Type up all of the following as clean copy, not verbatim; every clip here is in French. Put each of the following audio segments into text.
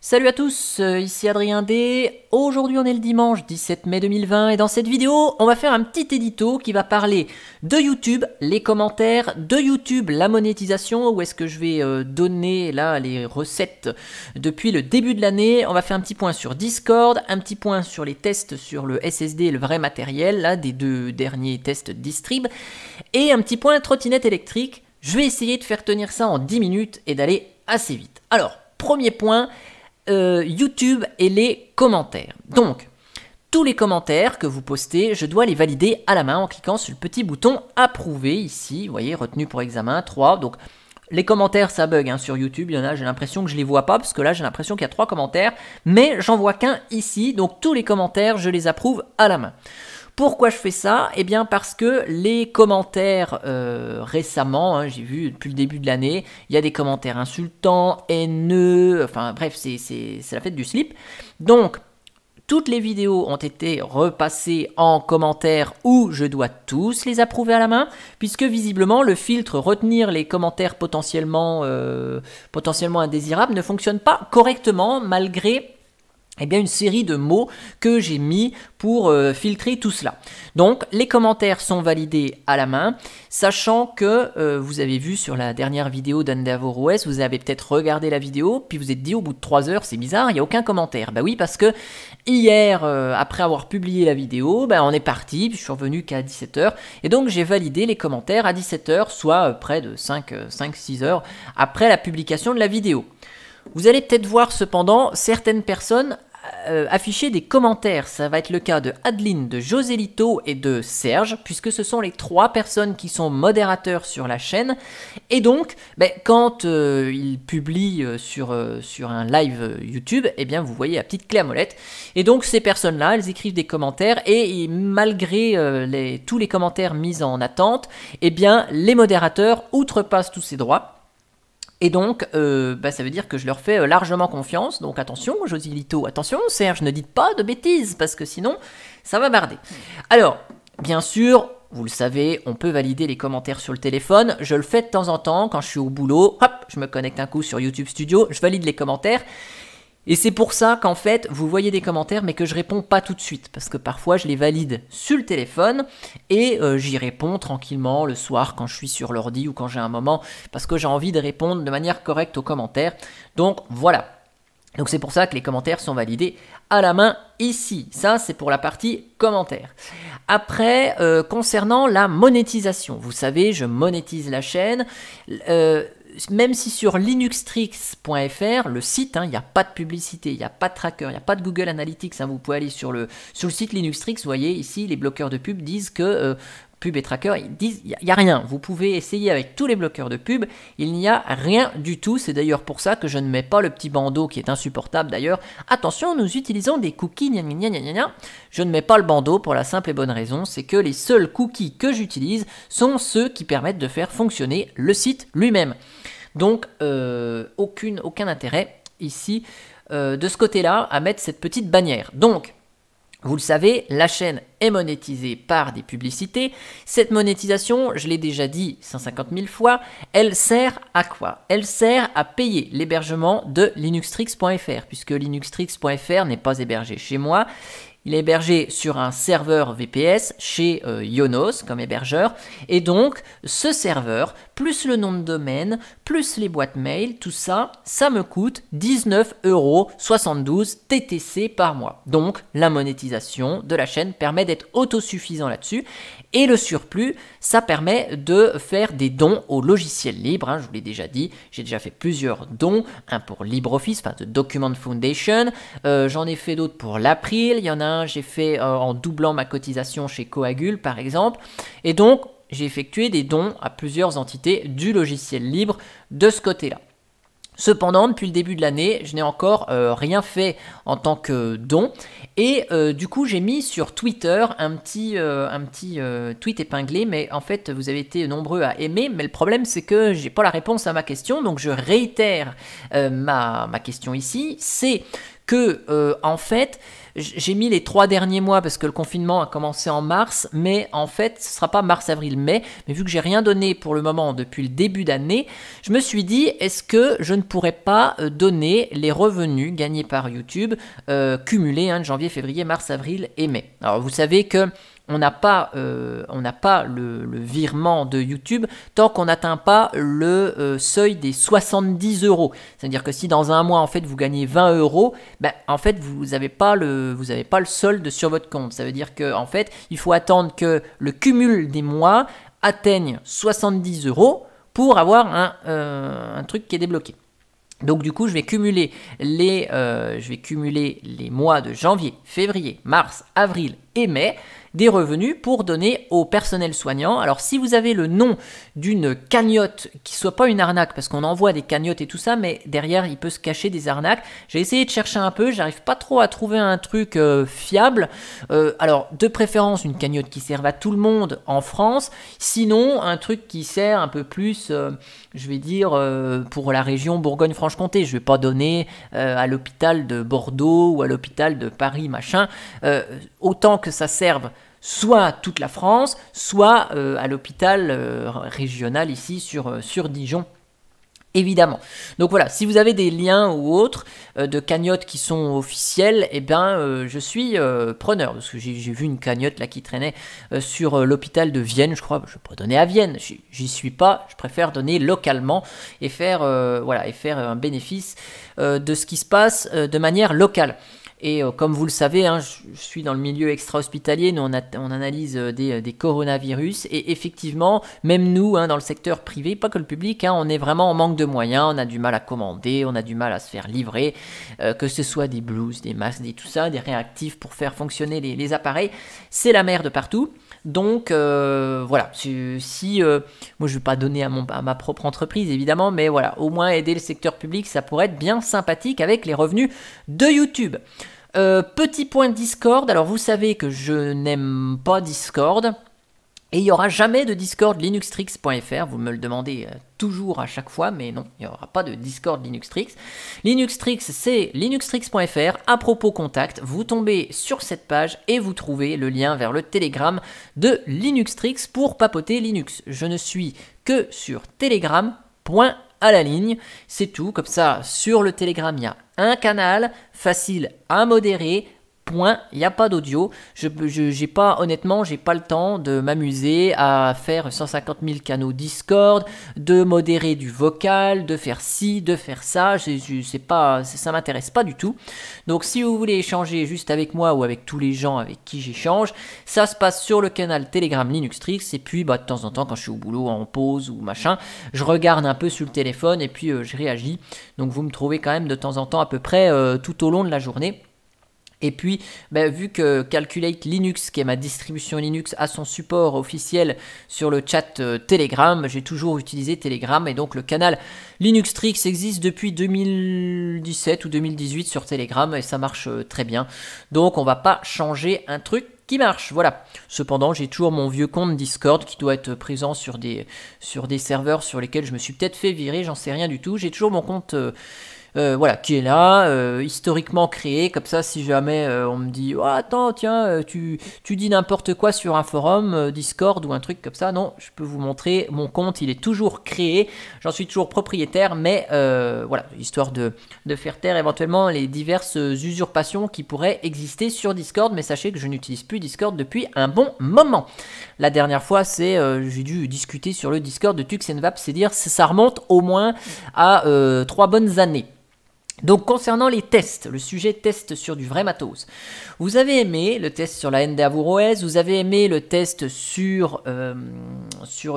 Salut à tous, ici Adrien D. Aujourd'hui on est le dimanche 17 mai 2020 et dans cette vidéo on va faire un petit édito qui va parler de YouTube, les commentaires, de YouTube, la monétisation, où est-ce que je vais donner là les recettes depuis le début de l'année. On va faire un petit point sur Discord, un petit point sur les tests sur le SSD et le vrai matériel, là des deux derniers tests Distrib, et un petit point trottinette électrique. Je vais essayer de faire tenir ça en 10 minutes et d'aller assez vite. Alors, premier point, YouTube et les commentaires. Donc, tous les commentaires que vous postez, je dois les valider à la main en cliquant sur le petit bouton approuver ici. Vous voyez, retenu pour examen, 3. Donc, les commentaires, ça bug hein, sur YouTube. Il y en a, j'ai l'impression que je les vois pas parce que là, j'ai l'impression qu'il y a 3 commentaires. Mais j'en vois qu'un ici. Donc, tous les commentaires, je les approuve à la main. Pourquoi je fais ça? Eh bien parce que les commentaires récemment, hein, j'ai vu depuis le début de l'année, il y a des commentaires insultants, haineux, enfin bref, c'est la fête du slip. Donc, toutes les vidéos ont été repassées en commentaires où je dois tous les approuver à la main, puisque visiblement le filtre retenir les commentaires potentiellement indésirables ne fonctionne pas correctement malgré une série de mots que j'ai mis pour filtrer tout cela. Donc, les commentaires sont validés à la main, sachant que vous avez vu sur la dernière vidéo d'Endeavour.OS, vous avez peut-être regardé la vidéo, puis vous êtes dit au bout de 3 heures, c'est bizarre, il n'y a aucun commentaire. Bah oui, parce que hier, après avoir publié la vidéo, on est parti, puis je suis revenu qu'à 17 heures, et donc j'ai validé les commentaires à 17 heures, soit près de 5-6 heures après la publication de la vidéo. Vous allez peut-être voir cependant certaines personnes afficher des commentaires. Ça va être le cas de Adeline, de Joselito et de Serge, puisque ce sont les 3 personnes qui sont modérateurs sur la chaîne. Et donc, quand ils publient sur un live YouTube, vous voyez la petite clé à molette. Et donc, ces personnes-là, elles écrivent des commentaires et malgré tous les commentaires mis en attente, les modérateurs outrepassent tous ces droits. Et donc, ça veut dire que je leur fais largement confiance. Donc attention, Josilito, attention, Serge, ne dites pas de bêtises, parce que sinon, ça va barder. Alors, bien sûr, vous le savez, on peut valider les commentaires sur le téléphone. Je le fais de temps en temps, quand je suis au boulot, hop, je me connecte un coup sur YouTube Studio, je valide les commentaires. Et c'est pour ça qu'en fait, vous voyez des commentaires, mais que je réponds pas tout de suite, parce que parfois je les valide sur le téléphone, et j'y réponds tranquillement le soir quand je suis sur l'ordi ou quand j'ai un moment, parce que j'ai envie de répondre de manière correcte aux commentaires. Donc voilà. Donc c'est pour ça que les commentaires sont validés à la main ici. Ça, c'est pour la partie commentaires. Après, concernant la monétisation, vous savez, je monétise la chaîne. Même si sur linuxtricks.fr, le site, il n'y a pas de publicité, il n'y a pas de tracker, il n'y a pas de Google Analytics, vous pouvez aller sur le site Linuxtricks, vous voyez ici, les bloqueurs de pub disent que pub et tracker, ils disent il n'y a rien. Vous pouvez essayer avec tous les bloqueurs de pub, il n'y a rien du tout. C'est d'ailleurs pour ça que je ne mets pas le petit bandeau qui est insupportable d'ailleurs. Attention, nous utilisons des cookies, gna gna gna gna gna. Je ne mets pas le bandeau pour la simple et bonne raison, c'est que les seuls cookies que j'utilise sont ceux qui permettent de faire fonctionner le site lui-même. Donc, aucun intérêt ici de ce côté-là à mettre cette petite bannière. Donc, vous le savez, la chaîne est monétisée par des publicités. Cette monétisation, je l'ai déjà dit 150 000 fois, elle sert à quoi? Elle sert à payer l'hébergement de linuxtricks.fr, puisque linuxtricks.fr n'est pas hébergé chez moi. Il est hébergé sur un serveur VPS chez Ionos comme hébergeur. Et donc, ce serveur, plus le nom de domaine, plus les boîtes mail, tout ça, ça me coûte 19,72 € TTC par mois. Donc, la monétisation de la chaîne permet d'être autosuffisant là-dessus. Et le surplus, ça permet de faire des dons au logiciel libre. Je vous l'ai déjà dit, j'ai déjà fait plusieurs dons. Un pour LibreOffice, enfin The Document Foundation. J'en ai fait d'autres pour l'April. Il y en a un, j'ai fait en doublant ma cotisation chez Coagul, par exemple. Et donc, j'ai effectué des dons à plusieurs entités du logiciel libre de ce côté-là. Cependant, depuis le début de l'année, je n'ai encore rien fait en tant que don. Et du coup, j'ai mis sur Twitter un petit tweet épinglé. Mais en fait, vous avez été nombreux à aimer. Mais le problème, c'est que j'ai pas la réponse à ma question. Donc, je réitère ma question ici. C'est que en fait j'ai mis les 3 derniers mois parce que le confinement a commencé en mars, mais en fait ce sera pas mars, avril, mai, mais vu que j'ai rien donné pour le moment depuis le début d'année, je me suis dit est-ce que je ne pourrais pas donner les revenus gagnés par YouTube cumulés de janvier, février, mars, avril et mai. Alors vous savez que on n'a pas le virement de YouTube tant qu'on n'atteint pas le seuil des 70 €. C'est-à-dire que si dans un mois en fait vous gagnez 20 €, ben, en fait vous n'avez pas le solde sur votre compte. Ça veut dire que en fait il faut attendre que le cumul des mois atteigne 70 € pour avoir un truc qui est débloqué. Donc du coup, je vais cumuler les mois de janvier, février, mars, avril et mai des revenus pour donner au personnel soignant. Alors si vous avez le nom d'une cagnotte qui soit pas une arnaque, parce qu'on envoie des cagnottes et tout ça, mais derrière il peut se cacher des arnaques. J'ai essayé de chercher un peu, j'arrive pas trop à trouver un truc fiable. Alors de préférence une cagnotte qui serve à tout le monde en France, sinon un truc qui sert un peu plus, je vais dire, pour la région Bourgogne-Franche-Comté. Je vais pas donner à l'hôpital de Bordeaux ou à l'hôpital de Paris, machin. Autant que ça serve soit à toute la France, soit à l'hôpital régional ici sur Dijon, évidemment. Donc voilà, si vous avez des liens ou autres de cagnottes qui sont officielles, eh ben je suis preneur, parce que j'ai vu une cagnotte là qui traînait sur l'hôpital de Vienne, je crois. Je ne vais pas donner à Vienne, j'y suis pas, je préfère donner localement et faire un bénéfice de ce qui se passe de manière locale. Et comme vous le savez, je suis dans le milieu extra-hospitalier, nous on analyse des coronavirus, et effectivement, même nous, dans le secteur privé, pas que le public, on est vraiment en manque de moyens, on a du mal à commander, on a du mal à se faire livrer, que ce soit des blouses, des masques, tout ça, des réactifs pour faire fonctionner les appareils, c'est la merde partout. Donc voilà, moi je ne vais pas donner à ma propre entreprise évidemment, mais voilà, au moins aider le secteur public, ça pourrait être bien sympathique avec les revenus de YouTube. Petit point Discord, alors vous savez que je n'aime pas Discord. Et il n'y aura jamais de Discord linuxtrix.fr, vous me le demandez toujours à chaque fois, mais non, il n'y aura pas de Discord Linuxtrix. Linuxtrix, c'est linuxtrix.fr, à propos contact, vous tombez sur cette page et vous trouvez le lien vers le Telegram de Linuxtrix pour papoter Linux. Je ne suis que sur Telegram, point à la ligne, c'est tout, comme ça, sur le Telegram, il y a un canal, facile à modérer, point, il n'y a pas d'audio. Honnêtement, j'ai pas le temps de m'amuser à faire 150 000 canaux Discord, de modérer du vocal, de faire ci, de faire ça. Ça m'intéresse pas du tout. Donc, si vous voulez échanger juste avec moi ou avec tous les gens avec qui j'échange, ça se passe sur le canal Telegram Linuxtrix. Et puis, de temps en temps, quand je suis au boulot, en pause ou machin, je regarde un peu sur le téléphone et puis je réagis. Donc, vous me trouvez quand même de temps en temps à peu près tout au long de la journée. Et puis, vu que Calculate Linux, qui est ma distribution Linux, a son support officiel sur le chat Telegram, j'ai toujours utilisé Telegram. Et donc, le canal Linuxtrix existe depuis 2017 ou 2018 sur Telegram et ça marche très bien. Donc, on va pas changer un truc qui marche, voilà. Cependant, j'ai toujours mon vieux compte Discord qui doit être présent sur des serveurs sur lesquels je me suis peut-être fait virer, j'en sais rien du tout. J'ai toujours mon compte... qui est là, historiquement créé, comme ça si jamais on me dit oh, attends tiens tu dis n'importe quoi sur un forum Discord ou un truc comme ça, non, je peux vous montrer mon compte, il est toujours créé, j'en suis toujours propriétaire, mais voilà, histoire de faire taire éventuellement les diverses usurpations qui pourraient exister sur Discord, mais sachez que je n'utilise plus Discord depuis un bon moment. La dernière fois j'ai dû discuter sur le Discord de Tuxenvap, c'est dire ça remonte au moins à 3 bonnes années. Donc concernant les tests, le sujet test sur du vrai matos, vous avez aimé le test sur la NDAVUR-OS, vous avez aimé le test sur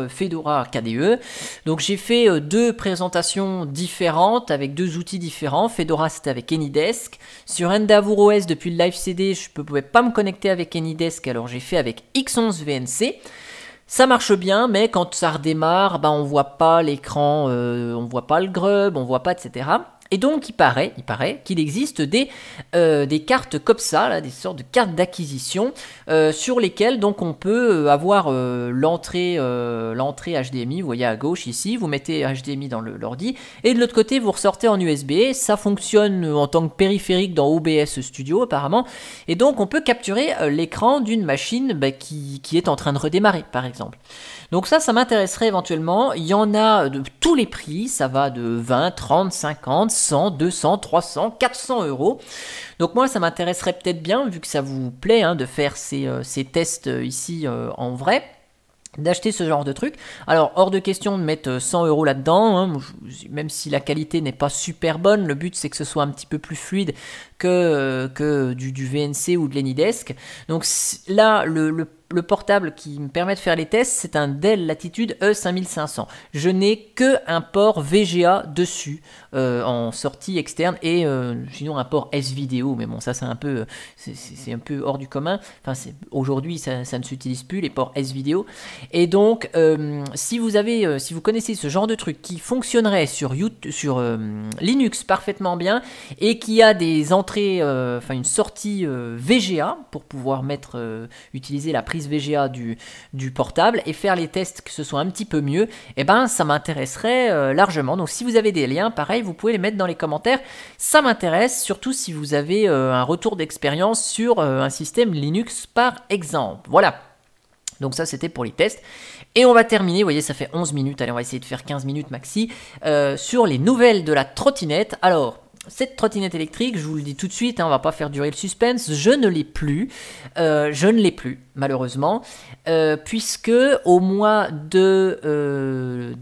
Fedora KDE, donc j'ai fait 2 présentations différentes avec 2 outils différents. Fedora c'était avec AnyDesk, sur NDAVUR-OS depuis le live CD je ne pouvais pas me connecter avec AnyDesk, alors j'ai fait avec X11 VNC. Ça marche bien, mais quand ça redémarre, on voit pas l'écran, on voit pas le grub, on voit pas, etc. Et donc il paraît qu'il existe des des cartes comme ça, là, des sortes de cartes d'acquisition sur lesquelles donc on peut avoir l'entrée HDMI, vous voyez à gauche ici, vous mettez HDMI dans l'ordi et de l'autre côté vous ressortez en USB, ça fonctionne en tant que périphérique dans OBS Studio apparemment, et donc on peut capturer l'écran d'une machine qui est en train de redémarrer par exemple. Donc ça m'intéresserait éventuellement. Il y en a de tous les prix, ça va de 20, 30, 50, 100, 200, 300, 400 euros. Donc moi ça m'intéresserait peut-être bien, vu que ça vous plaît de faire ces tests ici en vrai, d'acheter ce genre de truc. Alors hors de question de mettre 100 euros là-dedans, même si la qualité n'est pas super bonne, le but c'est que ce soit un petit peu plus fluide que du VNC ou de l'Anydesk. Donc là le portable qui me permet de faire les tests, c'est un Dell Latitude E5500. Je n'ai que un port VGA dessus en sortie externe et sinon un port S-Vidéo, mais bon ça c'est un peu hors du commun. Enfin aujourd'hui ça ne s'utilise plus les ports S-Vidéo. Et donc si vous connaissez ce genre de truc qui fonctionnerait sur Linux parfaitement bien et qui a des entrées, une sortie VGA pour pouvoir utiliser la prise VGA du portable et faire les tests que ce soit un petit peu mieux, et ben ça m'intéresserait largement. Donc si vous avez des liens, pareil, vous pouvez les mettre dans les commentaires, ça m'intéresse, surtout si vous avez un retour d'expérience sur un système Linux par exemple. Voilà. Donc ça c'était pour les tests. Et on va terminer, vous voyez ça fait 11 minutes, allez on va essayer de faire 15 minutes maxi, sur les nouvelles de la trottinette. Alors, cette trottinette électrique, je vous le dis tout de suite, on va pas faire durer le suspense, je ne l'ai plus, malheureusement, puisque au mois de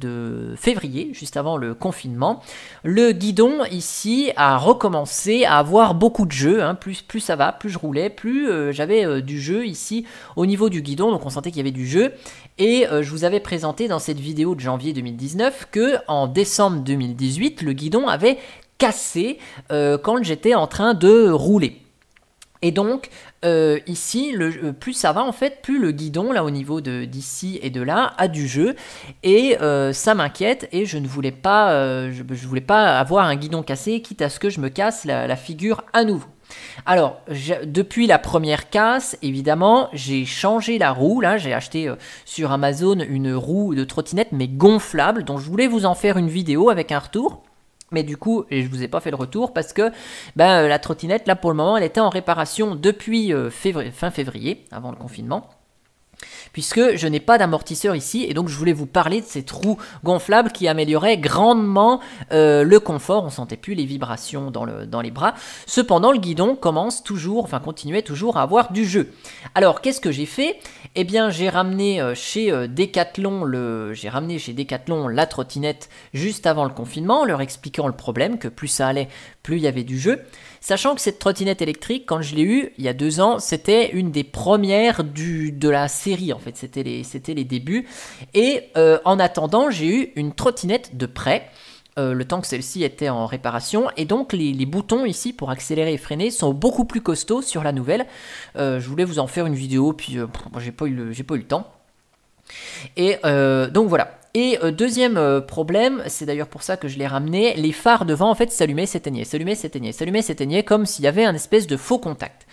février, juste avant le confinement, le guidon ici a recommencé à avoir beaucoup de jeux, plus ça va, plus je roulais, plus j'avais du jeu ici au niveau du guidon, donc on sentait qu'il y avait du jeu. Et je vous avais présenté dans cette vidéo de janvier 2019 que en décembre 2018, le guidon avait cassé quand j'étais en train de rouler. Et donc ici, plus ça va en fait, plus le guidon là au niveau d'ici et de là a du jeu et ça m'inquiète et je ne voulais pas, je voulais pas avoir un guidon cassé, quitte à ce que je me casse la figure à nouveau. Alors, depuis la première casse, évidemment, j'ai changé la roue. Là, j'ai acheté sur Amazon une roue de trottinette, mais gonflable, dont je voulais vous en faire une vidéo avec un retour. Mais du coup, je vous ai pas fait le retour parce que la trottinette, là, pour le moment, elle était en réparation depuis fin février, avant le confinement. Puisque je n'ai pas d'amortisseur ici, et donc je voulais vous parler de cette roue gonflable qui améliorait grandement le confort. On sentait plus les vibrations dans les bras. Cependant, le guidon continuait toujours à avoir du jeu. Alors, qu'est-ce que j'ai fait? Eh bien, j'ai ramené chez Decathlon la trottinette juste avant le confinement, en leur expliquant le problème, que plus ça allait, plus il y avait du jeu. Sachant que cette trottinette électrique, quand je l'ai eue il y a 2 ans, c'était une des premières de la série, en fait, c'était les débuts. Et en attendant, j'ai eu une trottinette de prêt, le temps que celle-ci était en réparation. Et donc les boutons ici pour accélérer et freiner sont beaucoup plus costauds sur la nouvelle. Je voulais vous en faire une vidéo, puis j'ai pas eu le temps. Et donc voilà. Et deuxième problème, c'est d'ailleurs pour ça que je l'ai ramené, les phares devant en fait s'allumaient, s'éteignaient, s'allumaient, s'éteignaient, s'allumaient, s'éteignaient, comme s'il y avait un espèce de faux contact.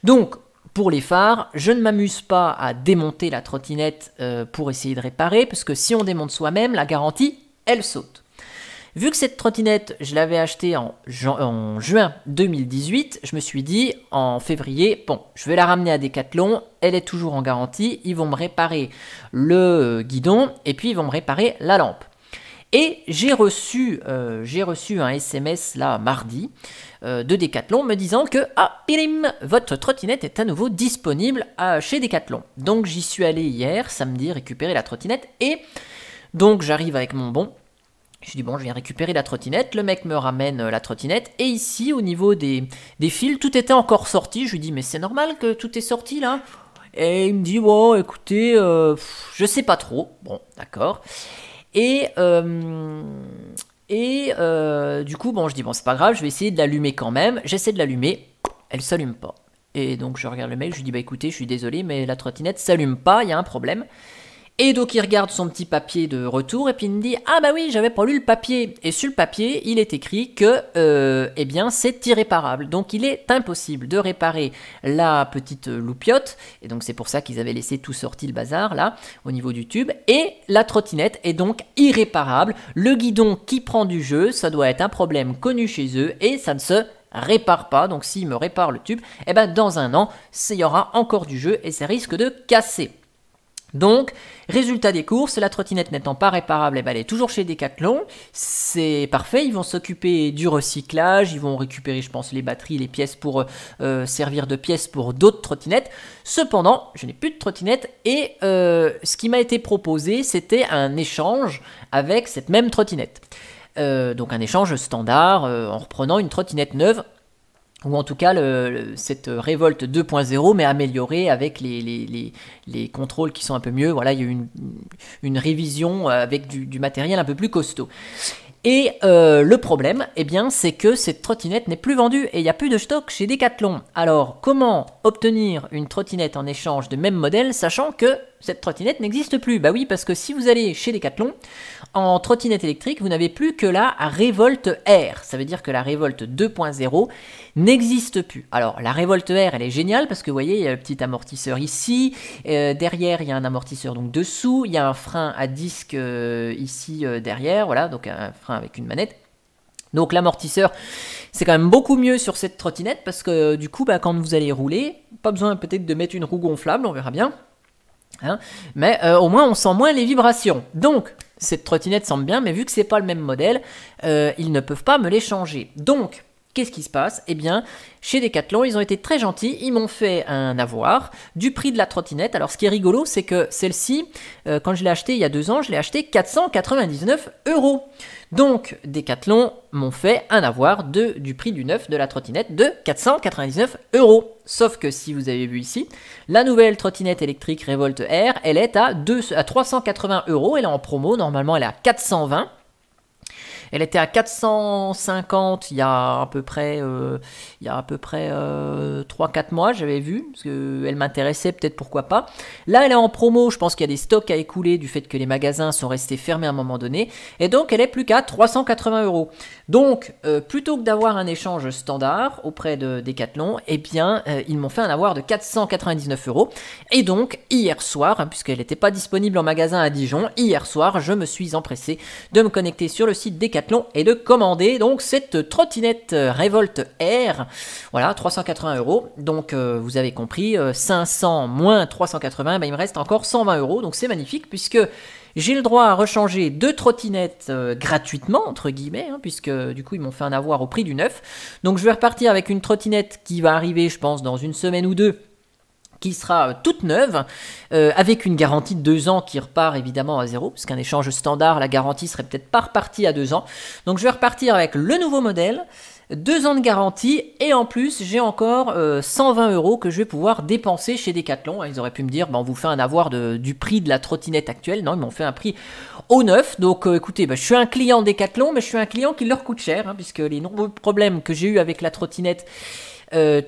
Donc pour les phares, je ne m'amuse pas à démonter la trottinette pour essayer de réparer, parce que si on démonte soi-même, la garantie, elle saute. Vu que cette trottinette, je l'avais achetée en juin 2018, je me suis dit en février, bon, je vais la ramener à Decathlon, elle est toujours en garantie, ils vont me réparer le guidon et puis ils vont me réparer la lampe. Et j'ai reçu un SMS là mardi de Decathlon me disant que pilim, votre trottinette est à nouveau disponible chez Decathlon. Donc j'y suis allé hier, samedi, récupérer la trottinette et donc j'arrive avec mon bon. Je dis bon, je viens récupérer la trottinette, le mec me ramène la trottinette, et ici, au niveau des fils, tout était encore sorti. Je lui dis, mais c'est normal que tout est sorti là? Et il me dit, bon, écoutez, je sais pas trop. Bon, d'accord. Et du coup, bon, je dis, bon, c'est pas grave, je vais essayer de l'allumer quand même. J'essaie de l'allumer, elle s'allume pas. Et donc, je regarde le mail, je lui dis, bah écoutez, je suis désolé, mais la trottinette s'allume pas, il y a un problème. Et donc il regarde son petit papier de retour et puis il me dit ah bah oui j'avais pas lu le papier, et sur le papier il est écrit que eh bien c'est irréparable, donc il est impossible de réparer la petite loupiote, et donc c'est pour ça qu'ils avaient laissé tout sorti le bazar là au niveau du tube, et la trottinette est donc irréparable. Le guidon qui prend du jeu, ça doit être un problème connu chez eux et ça ne se répare pas, donc s'il me répare le tube, eh ben dans un an il y aura encore du jeu et ça risque de casser. Donc, résultat des courses, la trottinette n'étant pas réparable, elle est toujours chez Decathlon, c'est parfait, ils vont s'occuper du recyclage, ils vont récupérer je pense les batteries, les pièces pour servir de pièces pour d'autres trottinettes. Cependant, je n'ai plus de trottinette et ce qui m'a été proposé, c'était un échange avec cette même trottinette. Donc un échange standard en reprenant une trottinette neuve, ou en tout cas cette Revolt 2.0 mais améliorée avec les contrôles qui sont un peu mieux. Voilà, il y a eu une révision avec du matériel un peu plus costaud. Et le problème, eh bien, c'est que cette trottinette n'est plus vendue et il n'y a plus de stock chez Decathlon. Alors, comment obtenir une trottinette en échange de même modèle, sachant que cette trottinette n'existe plus? Bah oui, parce que si vous allez chez Decathlon, en trottinette électrique, vous n'avez plus que la Revolt R. Ça veut dire que la Revolt 2.0 n'existe plus. Alors, la Revolt R, elle est géniale parce que vous voyez, il y a le petit amortisseur ici. Derrière, il y a un amortisseur donc dessous. Il y a un frein à disque ici derrière. Voilà, donc un frein avec une manette. Donc l'amortisseur, c'est quand même beaucoup mieux sur cette trottinette parce que du coup, quand vous allez rouler, pas besoin peut-être de mettre une roue gonflable, on verra bien. Hein, mais au moins, on sent moins les vibrations. Donc, cette trottinette semble bien, mais vu que c'est pas le même modèle, ils ne peuvent pas me les changer. Donc, qu'est-ce qui se passe? Eh bien, chez Decathlon, ils ont été très gentils, ils m'ont fait un avoir du prix de la trottinette. Alors, ce qui est rigolo, c'est que celle-ci, quand je l'ai achetée il y a 2 ans, je l'ai achetée 499 €. Donc, Decathlon m'ont fait un avoir du prix du neuf de la trottinette de 499 €. Sauf que si vous avez vu ici, la nouvelle trottinette électrique Revolt R, elle est à 380 €. Elle est en promo, normalement elle est à 420 €. Elle était à 450 il y a à peu près 3-4 mois, j'avais vu, parce qu'elle m'intéressait, peut-être pourquoi pas. Là, elle est en promo, je pense qu'il y a des stocks à écouler du fait que les magasins sont restés fermés à un moment donné, et donc elle est plus qu'à 380 €. Donc, plutôt que d'avoir un échange standard auprès de Decathlon, eh bien, ils m'ont fait un avoir de 499 €. Et donc, hier soir, puisqu'elle n'était pas disponible en magasin à Dijon, hier soir, je me suis empressé de me connecter sur le site Decathlon et de commander donc cette trottinette Revolt R. Voilà, 380 €. Donc, vous avez compris, 500 moins 380, il me reste encore 120 €. Donc, c'est magnifique puisque j'ai le droit à rechanger 2 trottinettes gratuitement, entre guillemets, puisque du coup, ils m'ont fait un avoir au prix du neuf. Donc, je vais repartir avec une trottinette qui va arriver, je pense, dans une semaine ou deux, qui sera toute neuve, avec une garantie de 2 ans qui repart évidemment à 0, parce qu'un échange standard, la garantie serait peut-être pas repartie à 2 ans. Donc je vais repartir avec le nouveau modèle, 2 ans de garantie, et en plus j'ai encore 120 € que je vais pouvoir dépenser chez Decathlon. Ils auraient pu me dire, on vous fait un avoir du prix de la trottinette actuelle. Non, ils m'ont fait un prix au neuf. Donc écoutez, je suis un client Decathlon, mais je suis un client qui leur coûte cher, puisque les nombreux problèmes que j'ai eu avec la trottinette,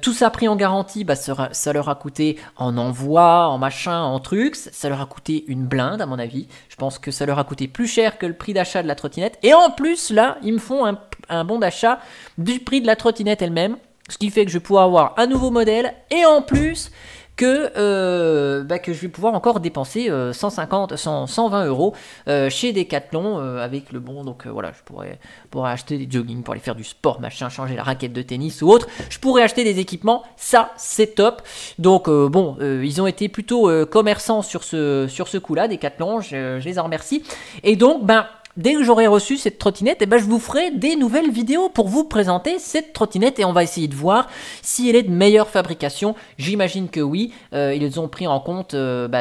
tout ça pris en garantie, ça leur a coûté en envoi, en machin, en trucs. Ça leur a coûté une blinde à mon avis. Je pense que ça leur a coûté plus cher que le prix d'achat de la trottinette. Et en plus là, ils me font un bon d'achat du prix de la trottinette elle-même. Ce qui fait que je vais pouvoir avoir un nouveau modèle. Et en plus que je vais pouvoir encore dépenser 120 € chez Decathlon avec le bon. Donc voilà, je pourrais acheter des jogging pour aller faire du sport, machin, changer la raquette de tennis ou autre. Je pourrais acheter des équipements, ça c'est top. Donc ils ont été plutôt commerçants sur ce coup-là, Decathlon, je les en remercie. Et donc dès que j'aurai reçu cette trottinette, je vous ferai des nouvelles vidéos pour vous présenter cette trottinette et on va essayer de voir si elle est de meilleure fabrication. J'imagine que oui, ils ont pris en compte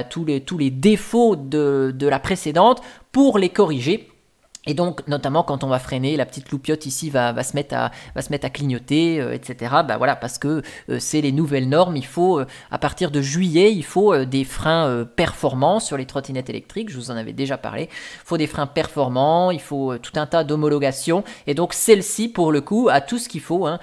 tous les défauts de la précédente pour les corriger. Et donc, notamment quand on va freiner, la petite loupiote ici va se mettre à clignoter, etc. Bah voilà, parce que c'est les nouvelles normes. Il faut, à partir de juillet, il faut des freins performants sur les trottinettes électriques. Je vous en avais déjà parlé. Il faut des freins performants, il faut tout un tas d'homologations. Et donc, celle-ci, pour le coup, a tout ce qu'il faut. Hein.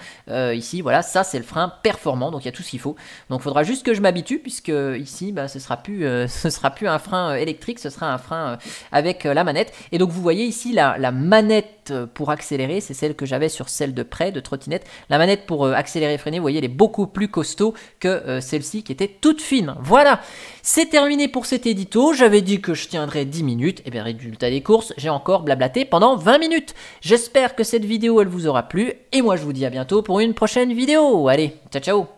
Ici, voilà, ça, c'est le frein performant. Donc, il y a tout ce qu'il faut. Donc, il faudra juste que je m'habitue, puisque ici, bah, ce sera plus un frein électrique, ce sera un frein avec la manette. Et donc, vous voyez ici, la manette pour accélérer, c'est celle que j'avais sur celle de près de trottinette. La manette pour accélérer et freiner, vous voyez, elle est beaucoup plus costaud que celle-ci qui était toute fine. Voilà, c'est terminé pour cet édito. J'avais dit que je tiendrais 10 minutes. Et bien, résultat des courses, j'ai encore blablaté pendant 20 minutes. J'espère que cette vidéo, elle vous aura plu. Et moi, je vous dis à bientôt pour une prochaine vidéo. Allez, ciao, ciao!